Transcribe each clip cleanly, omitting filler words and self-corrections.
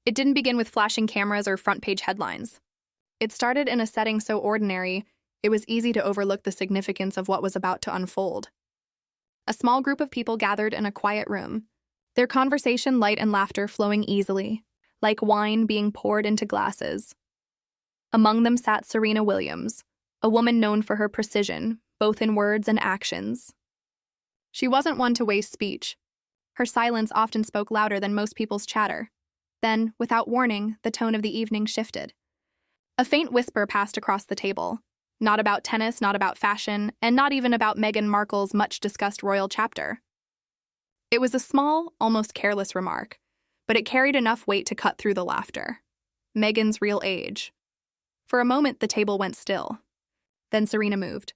It didn't begin with flashing cameras or front-page headlines. It started in a setting so ordinary, it was easy to overlook the significance of what was about to unfold. A small group of people gathered in a quiet room, their conversation light and laughter flowing easily, like wine being poured into glasses. Among them sat Serena Williams, a woman known for her precision, both in words and actions. She wasn't one to waste speech. Her silence often spoke louder than most people's chatter. Then, without warning, the tone of the evening shifted. A faint whisper passed across the table. Not about tennis, not about fashion, and not even about Meghan Markle's much-discussed royal chapter. It was a small, almost careless remark, but it carried enough weight to cut through the laughter. Meghan's real age. For a moment, the table went still. Then Serena moved.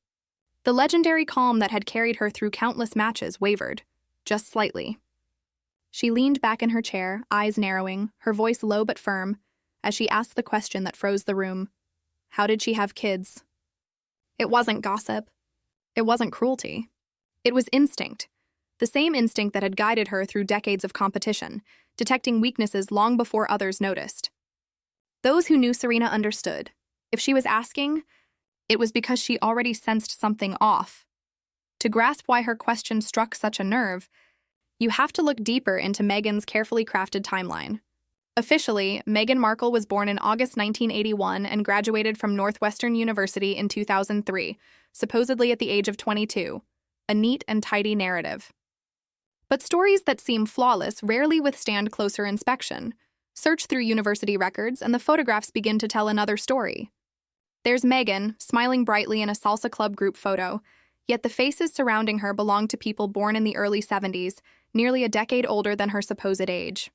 The legendary calm that had carried her through countless matches wavered, just slightly. She leaned back in her chair, eyes narrowing, her voice low but firm, as she asked the question that froze the room. How did she have kids? It wasn't gossip. It wasn't cruelty. It was instinct. The same instinct that had guided her through decades of competition, detecting weaknesses long before others noticed. Those who knew Serena understood. If she was asking, it was because she already sensed something off. To grasp why her question struck such a nerve, you have to look deeper into Meghan's carefully crafted timeline. Officially, Meghan Markle was born in August 1981 and graduated from Northwestern University in 2003, supposedly at the age of 22. A neat and tidy narrative. But stories that seem flawless rarely withstand closer inspection. Search through university records and the photographs begin to tell another story. There's Meghan, smiling brightly in a salsa club group photo, yet the faces surrounding her belong to people born in the early 70s, nearly a decade older than her supposed age.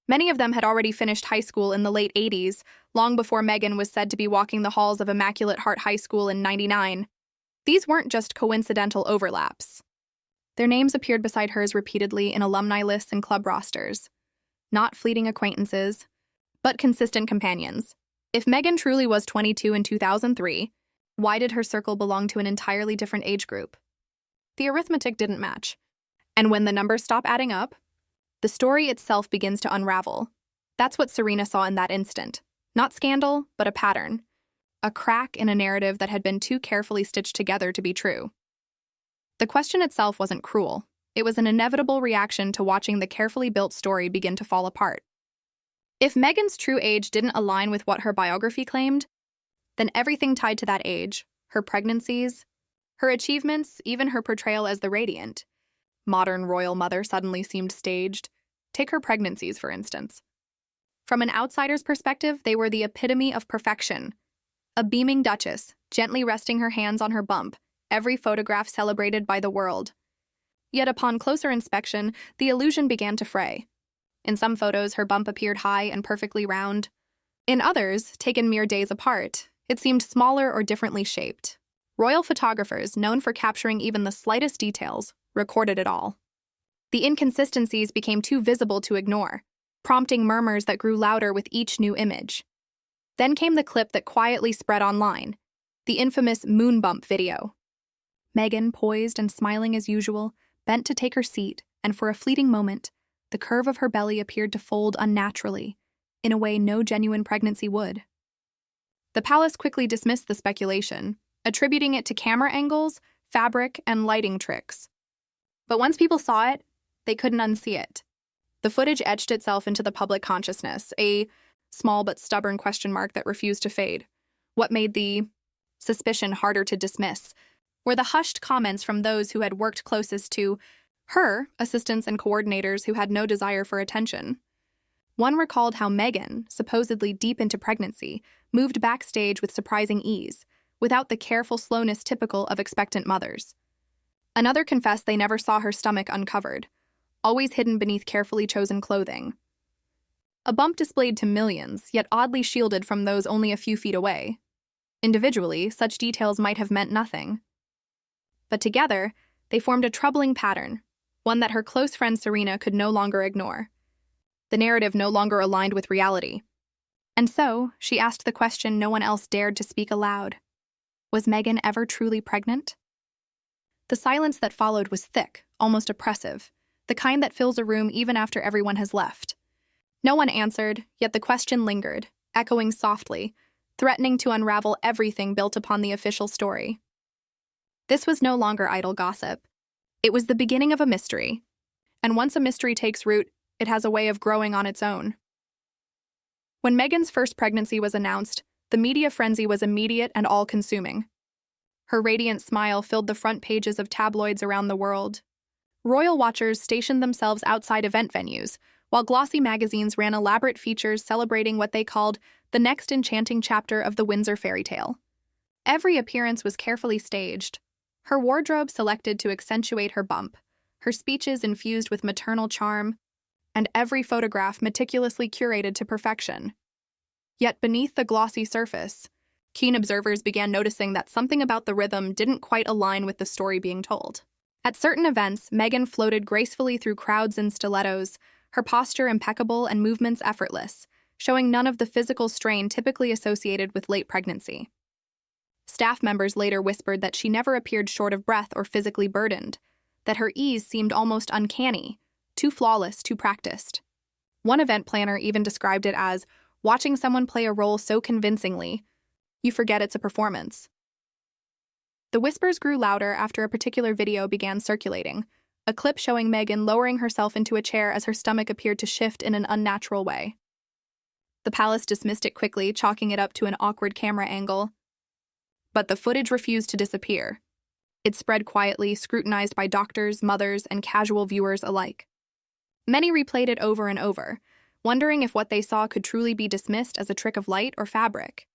Many of them had already finished high school in the late 80s, long before Meghan was said to be walking the halls of Immaculate Heart High School in '99. These weren't just coincidental overlaps. Their names appeared beside hers repeatedly in alumni lists and club rosters. Not fleeting acquaintances, but consistent companions. If Meghan truly was 22 in 2003, why did her circle belong to an entirely different age group? The arithmetic didn't match. And when the numbers stop adding up, the story itself begins to unravel. That's what Serena saw in that instant. Not scandal, but a pattern. A crack in a narrative that had been too carefully stitched together to be true. The question itself wasn't cruel. It was an inevitable reaction to watching the carefully built story begin to fall apart. If Meghan's true age didn't align with what her biography claimed, then everything tied to that age, her pregnancies, her achievements, even her portrayal as the radiant, modern royal mother suddenly seemed staged. Take her pregnancies, for instance. From an outsider's perspective, they were the epitome of perfection. A beaming duchess, gently resting her hands on her bump, every photograph celebrated by the world. Yet upon closer inspection, the illusion began to fray. In some photos, her bump appeared high and perfectly round. In others, taken mere days apart, it seemed smaller or differently shaped. Royal photographers, known for capturing even the slightest details, recorded it all. The inconsistencies became too visible to ignore, prompting murmurs that grew louder with each new image. Then came the clip that quietly spread online, the infamous moon bump video. Meghan, poised and smiling as usual, bent to take her seat, and for a fleeting moment, the curve of her belly appeared to fold unnaturally, in a way no genuine pregnancy would. The palace quickly dismissed the speculation, attributing it to camera angles, fabric, and lighting tricks. But once people saw it, they couldn't unsee it. The footage etched itself into the public consciousness, a small but stubborn question mark that refused to fade. What made the suspicion harder to dismiss were the hushed comments from those who had worked closest to her, assistants and coordinators who had no desire for attention. One recalled how Meghan, supposedly deep into pregnancy, moved backstage with surprising ease, without the careful slowness typical of expectant mothers. Another confessed they never saw her stomach uncovered, always hidden beneath carefully chosen clothing. A bump displayed to millions, yet oddly shielded from those only a few feet away. Individually, such details might have meant nothing. But together, they formed a troubling pattern, one that her close friend Serena could no longer ignore. The narrative no longer aligned with reality. And so, she asked the question no one else dared to speak aloud. Was Meghan ever truly pregnant? The silence that followed was thick, almost oppressive, the kind that fills a room even after everyone has left. No one answered, yet the question lingered, echoing softly, threatening to unravel everything built upon the official story. This was no longer idle gossip. It was the beginning of a mystery. And once a mystery takes root, it has a way of growing on its own. When Meghan's first pregnancy was announced, the media frenzy was immediate and all-consuming. Her radiant smile filled the front pages of tabloids around the world. Royal watchers stationed themselves outside event venues, while glossy magazines ran elaborate features celebrating what they called the next enchanting chapter of the Windsor fairy tale. Every appearance was carefully staged, her wardrobe selected to accentuate her bump, her speeches infused with maternal charm, and every photograph meticulously curated to perfection. Yet beneath the glossy surface, keen observers began noticing that something about the rhythm didn't quite align with the story being told. At certain events, Meghan floated gracefully through crowds in stilettos, her posture impeccable and movements effortless, showing none of the physical strain typically associated with late pregnancy. Staff members later whispered that she never appeared short of breath or physically burdened, that her ease seemed almost uncanny, too flawless, too practiced. One event planner even described it as watching someone play a role so convincingly, you forget it's a performance. The whispers grew louder after a particular video began circulating, a clip showing Meghan lowering herself into a chair as her stomach appeared to shift in an unnatural way. The palace dismissed it quickly, chalking it up to an awkward camera angle. But the footage refused to disappear. It spread quietly, scrutinized by doctors, mothers, and casual viewers alike. Many replayed it over and over, wondering if what they saw could truly be dismissed as a trick of light or fabric.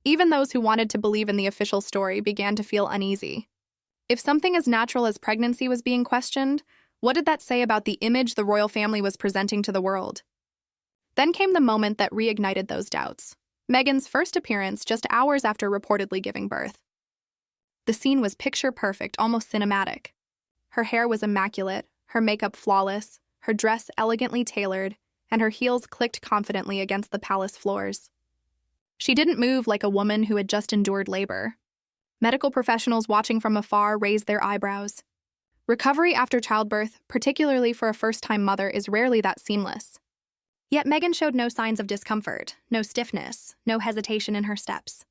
Even those who wanted to believe in the official story began to feel uneasy. If something as natural as pregnancy was being questioned, what did that say about the image the royal family was presenting to the world? Then came the moment that reignited those doubts. Meghan's first appearance just hours after reportedly giving birth. The scene was picture-perfect, almost cinematic. Her hair was immaculate, her makeup flawless, her dress elegantly tailored, and her heels clicked confidently against the palace floors. She didn't move like a woman who had just endured labor. Medical professionals watching from afar raised their eyebrows. Recovery after childbirth, particularly for a first-time mother, is rarely that seamless. Yet Meghan showed no signs of discomfort, no stiffness, no hesitation in her steps.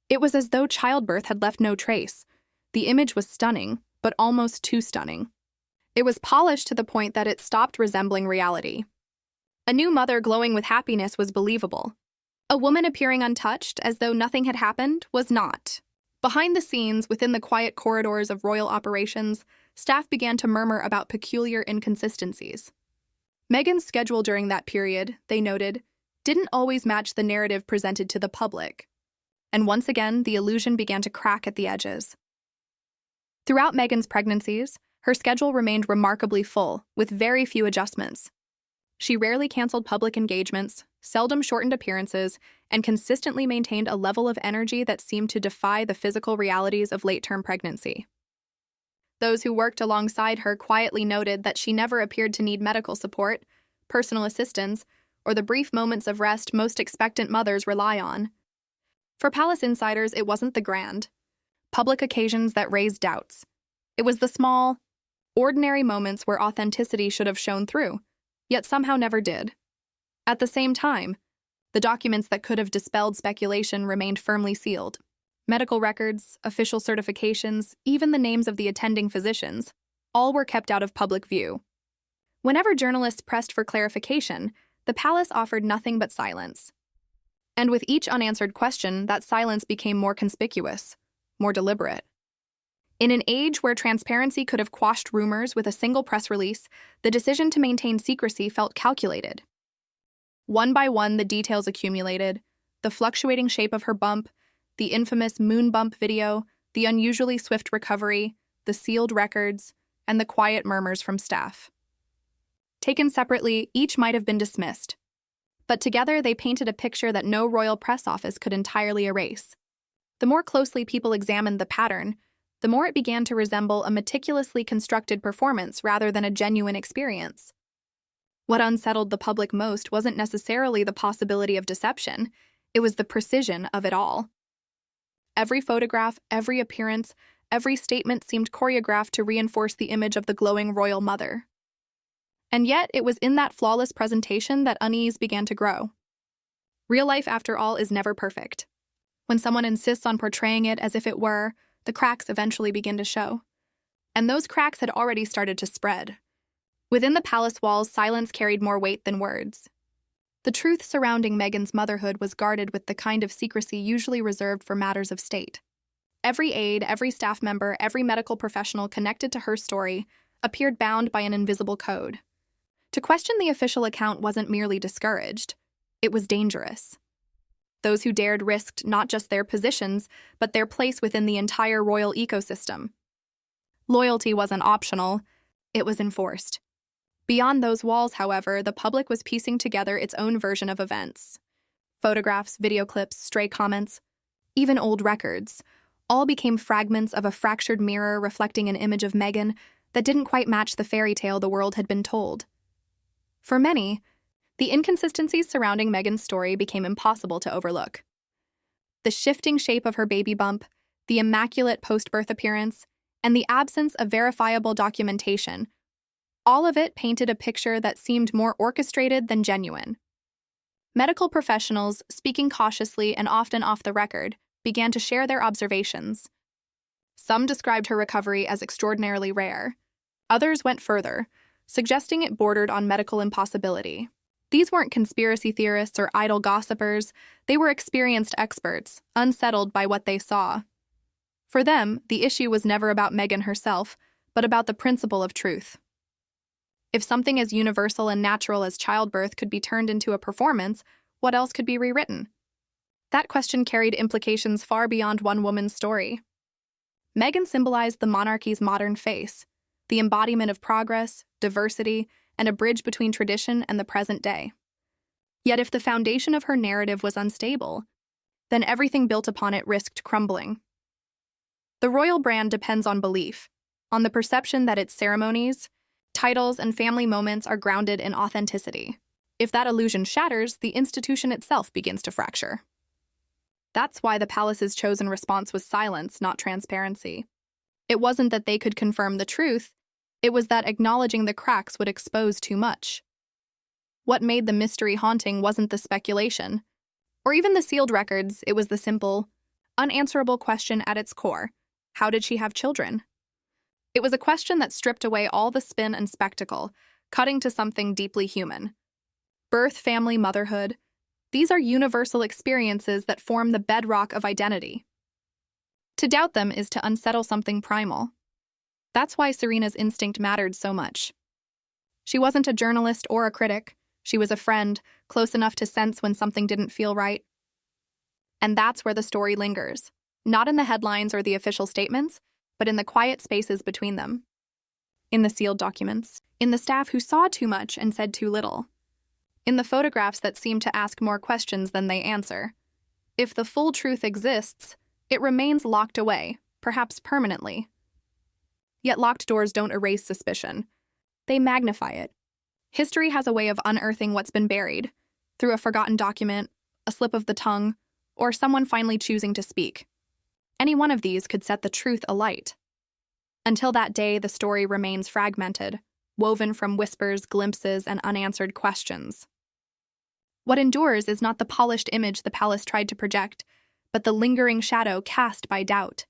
It was as though childbirth had left no trace. The image was stunning, but almost too stunning. It was polished to the point that it stopped resembling reality. A new mother glowing with happiness was believable. A woman appearing untouched, as though nothing had happened, was not. Behind the scenes, within the quiet corridors of royal operations, staff began to murmur about peculiar inconsistencies. Meghan's schedule during that period, they noted, didn't always match the narrative presented to the public. And once again, the illusion began to crack at the edges. Throughout Meghan's pregnancies, her schedule remained remarkably full, with very few adjustments. She rarely canceled public engagements, seldom shortened appearances, and consistently maintained a level of energy that seemed to defy the physical realities of late-term pregnancy. Those who worked alongside her quietly noted that she never appeared to need medical support, personal assistance, or the brief moments of rest most expectant mothers rely on. For palace insiders, it wasn't the grand, public occasions that raised doubts. It was the small, ordinary moments where authenticity should have shone through, yet somehow never did. At the same time, the documents that could have dispelled speculation remained firmly sealed. Medical records, official certifications, even the names of the attending physicians, all were kept out of public view. Whenever journalists pressed for clarification, the palace offered nothing but silence. And with each unanswered question, that silence became more conspicuous, more deliberate. In an age where transparency could have quashed rumors with a single press release, the decision to maintain secrecy felt calculated. One by one, the details accumulated: the fluctuating shape of her bump, the infamous moon bump video, the unusually swift recovery, the sealed records, and the quiet murmurs from staff. Taken separately, each might have been dismissed. But together, they painted a picture that no royal press office could entirely erase. The more closely people examined the pattern, the more it began to resemble a meticulously constructed performance rather than a genuine experience. What unsettled the public most wasn't necessarily the possibility of deception, it was the precision of it all. Every photograph, every appearance, every statement seemed choreographed to reinforce the image of the glowing royal mother. And yet, it was in that flawless presentation that unease began to grow. Real life, after all, is never perfect. When someone insists on portraying it as if it were, the cracks eventually begin to show. And those cracks had already started to spread. Within the palace walls, silence carried more weight than words. The truth surrounding Meghan's motherhood was guarded with the kind of secrecy usually reserved for matters of state. Every aide, every staff member, every medical professional connected to her story appeared bound by an invisible code. To question the official account wasn't merely discouraged, it was dangerous. Those who dared risked not just their positions, but their place within the entire royal ecosystem. Loyalty wasn't optional, it was enforced. Beyond those walls, however, the public was piecing together its own version of events. Photographs, video clips, stray comments, even old records, all became fragments of a fractured mirror reflecting an image of Meghan that didn't quite match the fairy tale the world had been told. For many, the inconsistencies surrounding Meghan's story became impossible to overlook. The shifting shape of her baby bump, the immaculate post-birth appearance, and the absence of verifiable documentation, all of it painted a picture that seemed more orchestrated than genuine. Medical professionals, speaking cautiously and often off the record, began to share their observations. Some described her recovery as extraordinarily rare. Others went further, suggesting it bordered on medical impossibility. These weren't conspiracy theorists or idle gossipers, they were experienced experts, unsettled by what they saw. For them, the issue was never about Meghan herself, but about the principle of truth. If something as universal and natural as childbirth could be turned into a performance, what else could be rewritten? That question carried implications far beyond one woman's story. Meghan symbolized the monarchy's modern face, the embodiment of progress, diversity, and a bridge between tradition and the present day. Yet if the foundation of her narrative was unstable, then everything built upon it risked crumbling. The royal brand depends on belief, on the perception that its ceremonies, titles, and family moments are grounded in authenticity. If that illusion shatters, the institution itself begins to fracture. That's why the palace's chosen response was silence, not transparency. It wasn't that they could confirm the truth, it was that acknowledging the cracks would expose too much. What made the mystery haunting wasn't the speculation, or even the sealed records, it was the simple, unanswerable question at its core. How did she have children? It was a question that stripped away all the spin and spectacle, cutting to something deeply human. Birth, family, motherhood, these are universal experiences that form the bedrock of identity. To doubt them is to unsettle something primal. That's why Serena's instinct mattered so much. She wasn't a journalist or a critic. She was a friend, close enough to sense when something didn't feel right. And that's where the story lingers, not in the headlines or the official statements, but in the quiet spaces between them. In the sealed documents, in the staff who saw too much and said too little, in the photographs that seem to ask more questions than they answer. If the full truth exists, it remains locked away, perhaps permanently. Yet locked doors don't erase suspicion. They magnify it. History has a way of unearthing what's been buried, through a forgotten document, a slip of the tongue, or someone finally choosing to speak. Any one of these could set the truth alight. Until that day, the story remains fragmented, woven from whispers, glimpses, and unanswered questions. What endures is not the polished image the palace tried to project, but the lingering shadow cast by doubt.